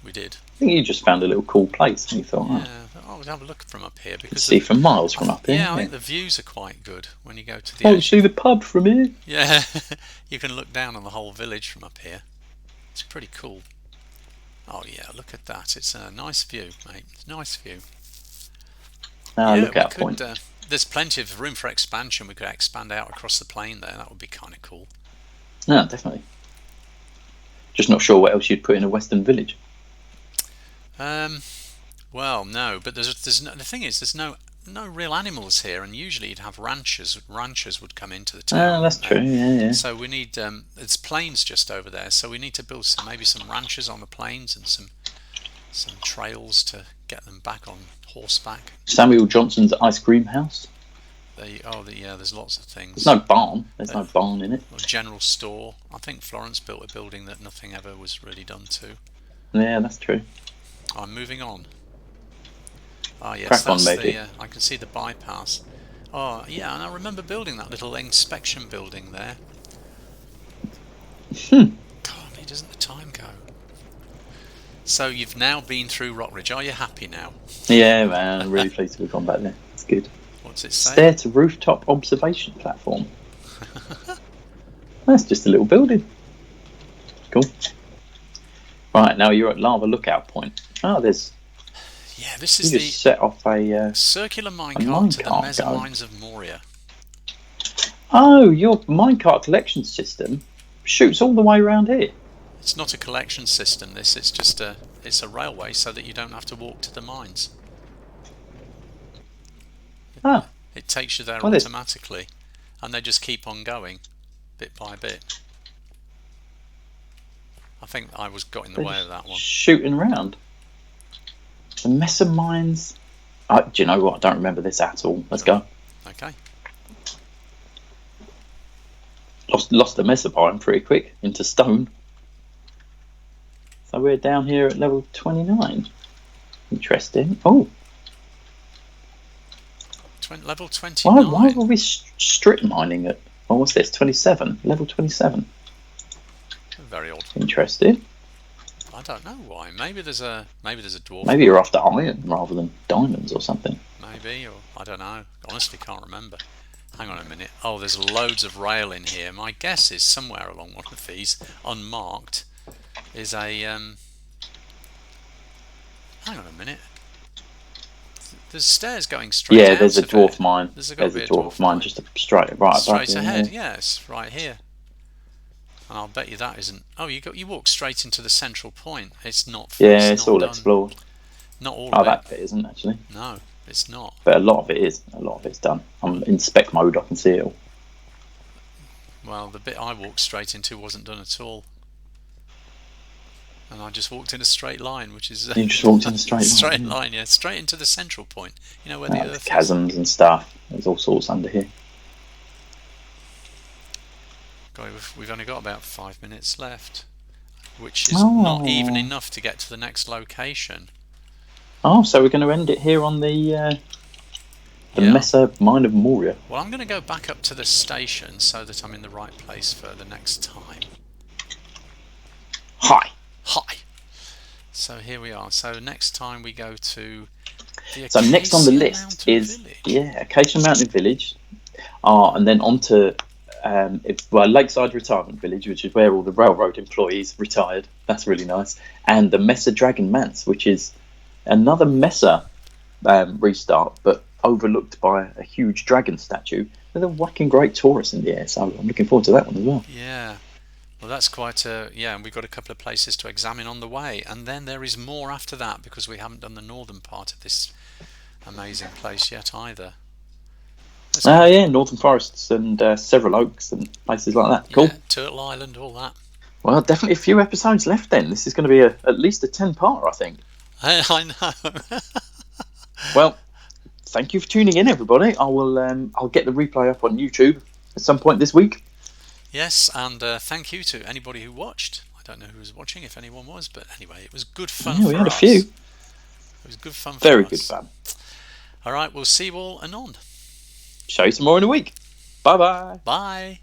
we did. I think you just found a little cool place and you thought, I'll have a look from up here because see from miles from up here. Yeah, I think the views are quite good when you go to the. Oh, see the pub from here. Yeah, you can look down on the whole village from up here. It's pretty cool. Oh yeah, look at that. It's a nice view, mate. It's a nice view. Look out point. There's plenty of room for expansion. We could expand out across the plain there. That would be kind of cool. No, definitely. Just not sure what else you'd put in a western village. Well, no, but the thing is, there's no real animals here, and usually you'd have ranchers. Ranchers would come into the town. That's true. Yeah. So we need there's plains just over there, so we need to build maybe some ranches on the plains and some trails to get them back on horseback. Samuel Johnson's ice cream house. There's lots of things. There's no barn. There's no barn in it. A general store. I think Florence built a building that nothing ever was really done to. Yeah, that's true. I'm moving on. Oh yes, Crack that's on, maybe. I can see the bypass. Oh yeah, and I remember building that little inspection building there. God, doesn't the time go? So you've now been through RockRidge. Are you happy now? Yeah, man. I'm really pleased to have gone back there. It's good. What's it say? Stair to rooftop observation platform. That's just a little building. Cool. Right, now you're at Lava Lookout Point. Oh, this is just set off a circular minecart to the Mesa Mines of Moria. Oh, your minecart collection system shoots all the way around here. It's not a collection system. It's just a railway so that you don't have to walk to the mines. Ah. It takes you there automatically, and they just keep on going, bit by bit. I think I got in the way of that one. Shooting around. The Mesa Mines. Do you know what? I don't remember this at all. Let's go. Okay. Lost the Mesa Biome pretty quick into stone. So we're down here at level 29. Interesting. Oh. Level 29. Why were we strip mining at? Oh, what's this? 27. Level 27. Very odd. Interesting. I don't know why. Maybe there's a dwarf. Maybe you're after iron rather than diamonds or something. Maybe, or I don't know. Honestly, can't remember. Hang on a minute. Oh, there's loads of rail in here. My guess is somewhere along one of these, unmarked, is a. Hang on a minute. There's stairs going straight. Yeah, there's a dwarf mine. There's a dwarf mine just straight ahead. Yes, right here. And I'll bet you that isn't. Oh, you walk straight into the central point. It's not. Yeah, it's all explored. Not all of it. Oh, that bit isn't actually. No, it's not. But a lot of it is. A lot of it's done. I'm in spec mode. I can see it all. Well, the bit I walked straight into wasn't done at all. And I just walked in a straight line, which is... You just walked in a straight line? Straight line, yeah. Straight into the central point. You know where the Earth chasms and stuff. There's all sorts under here. God, we've only got about 5 minutes left, which is not even enough to get to the next location. Oh, so we're going to end it here on the Mesa Mine of Moria. Well, I'm going to go back up to the station so that I'm in the right place for the next time. Hi. So here we are. So next time we go to the So next on the list is Acacia Mountain Village, and then on to Lakeside Retirement Village, which is where all the railroad employees retired. That's really nice. And the Mesa Dragon Manse, which is another Mesa restart, but overlooked by a huge dragon statue with a whacking great Taurus in the air. So I'm looking forward to that one as well. Yeah. Well, that's quite and we've got a couple of places to examine on the way. And then there is more after that, because we haven't done the northern part of this amazing place yet either. Northern Forests and several oaks and places like that. Cool. Yeah, Turtle Island, all that. Well, definitely a few episodes left then. This is going to be at least a 10-part, I think. I know. Well, thank you for tuning in, everybody. I'll get the replay up on YouTube at some point this week. Yes, and thank you to anybody who watched. I don't know who was watching, if anyone was, but anyway, it was good fun for us. We had a few. It was good fun for us. Very good fun. All right, we'll see you all anon. Show you some more in a week. Bye-bye. Bye.